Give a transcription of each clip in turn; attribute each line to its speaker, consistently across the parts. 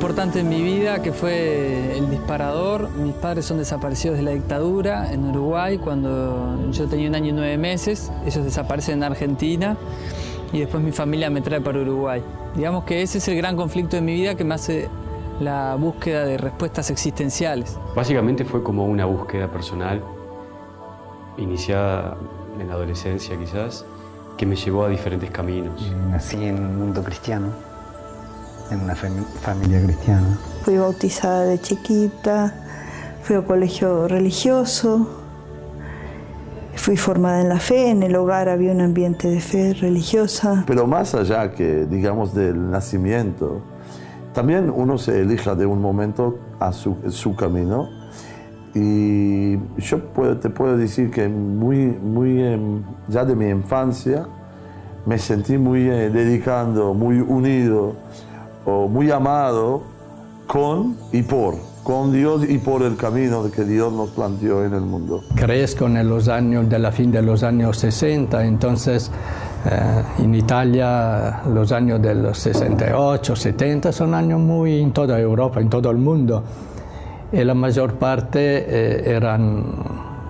Speaker 1: importante en mi vida, que fue el disparador. Mis padres son desaparecidos de la dictadura en Uruguay cuando yo tenía 1 año y 9 meses. Ellos desaparecen en Argentina y después mi familia me trae para Uruguay. Digamos que ese es el gran conflicto de mi vida que me hace la búsqueda de respuestas existenciales.
Speaker 2: Básicamente fue como una búsqueda personal, iniciada en la adolescencia quizás, que me llevó a diferentes caminos.
Speaker 3: Nací en un mundo cristiano, en una familia cristiana.
Speaker 4: Fui bautizada de chiquita, fui a colegio religioso, fui formada en la fe, en el hogar había un ambiente de fe religiosa.
Speaker 5: Pero más allá que, digamos, del nacimiento, también uno se elija de un momento a su camino. Y yo te puedo decir que ya de mi infancia me sentí muy dedicando, muy unido o muy amado con Dios y por el camino que Dios nos planteó en el mundo.
Speaker 6: Crezco en los años de la fin de los años 60, entonces en Italia los años de los 68, 70 son años muy en toda Europa, en todo el mundo. Y la mayor parte eran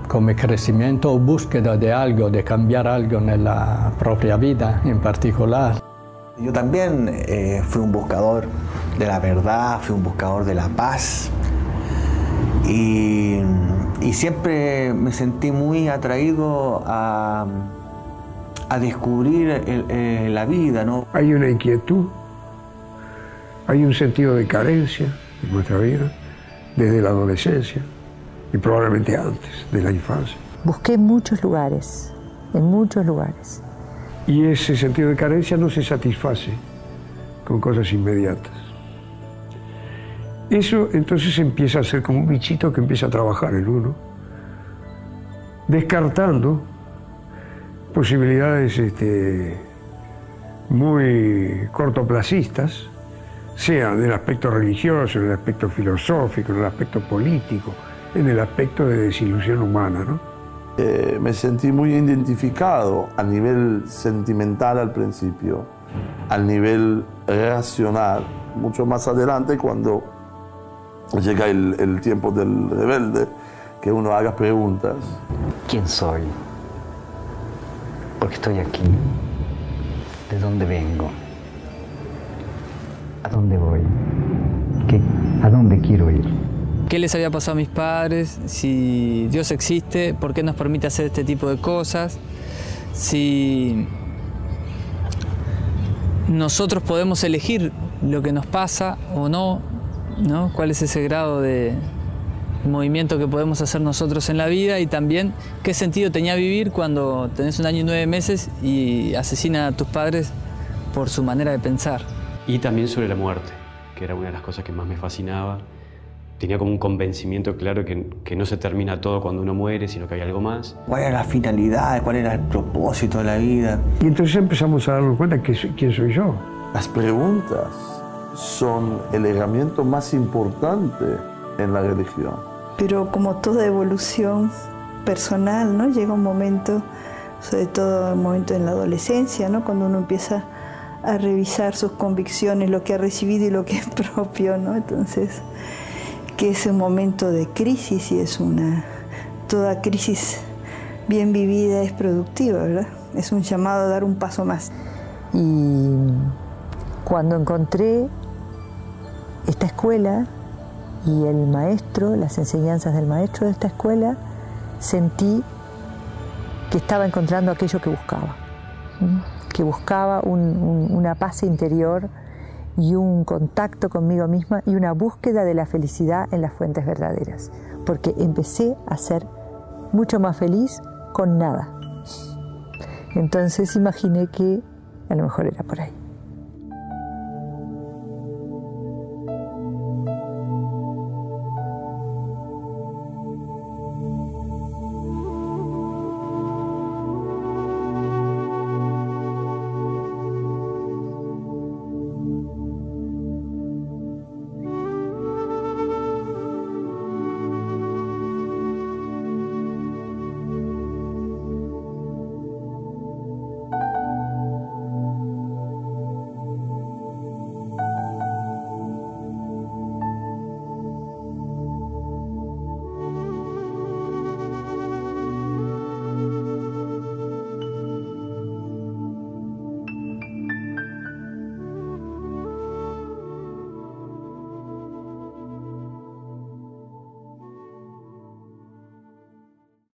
Speaker 6: como crecimiento o búsqueda de algo, de cambiar algo en la propia vida en particular.
Speaker 3: Yo también fui un buscador de la verdad, fui un buscador de la paz y siempre me sentí muy atraído a descubrir la vida, ¿no?
Speaker 7: Hay una inquietud, hay un sentido de carencia en nuestra vida, desde la adolescencia y probablemente antes de la infancia.
Speaker 8: Busqué en muchos lugares,
Speaker 7: Y ese sentido de carencia no se satisface con cosas inmediatas. Eso entonces empieza a ser como un bichito que empieza a trabajar en uno, descartando posibilidades muy cortoplacistas, sea en el aspecto religioso, en el aspecto filosófico, en el aspecto político, en el aspecto de desilusión humana, ¿no?
Speaker 5: Me sentí muy identificado a nivel sentimental al principio, al nivel racional, mucho más adelante cuando llega el tiempo del rebelde, que uno haga preguntas.
Speaker 3: ¿Quién soy? ¿Por qué estoy aquí? ¿De dónde vengo? ¿A dónde voy? ¿A dónde quiero ir?
Speaker 1: ¿Qué les había pasado a mis padres? Si Dios existe, ¿por qué nos permite hacer este tipo de cosas? Si nosotros podemos elegir lo que nos pasa o no, ¿no? ¿Cuál es ese grado de movimiento que podemos hacer nosotros en la vida? Y también, ¿qué sentido tenía vivir cuando tenés 1 año y 9 meses y asesinan a tus padres por su manera de pensar?
Speaker 2: Y también sobre la muerte, que era una de las cosas que más me fascinaba. Tenía como un convencimiento claro que no se termina todo cuando uno muere, sino que hay algo más.
Speaker 3: ¿Cuál era la finalidad? ¿Cuál era el propósito de la vida?
Speaker 7: Y entonces empezamos a darnos cuenta que quién soy yo.
Speaker 5: Las preguntas son el herramienta más importante en la religión.
Speaker 4: Pero como toda evolución personal, ¿no? Llega un momento, sobre todo un momento en la adolescencia, ¿no? Cuando uno empieza a revisar sus convicciones, lo que ha recibido y lo que es propio, ¿no? Entonces, que es un momento de crisis y toda crisis bien vivida es productiva, ¿verdad? Es un llamado a dar un paso más.
Speaker 8: Y cuando encontré esta escuela y el maestro, las enseñanzas del maestro de esta escuela, sentí que estaba encontrando aquello que buscaba una paz interior y un contacto conmigo misma y una búsqueda de la felicidad en las fuentes verdaderas, porque empecé a ser mucho más feliz con nada. Entonces imaginé que a lo mejor era por ahí.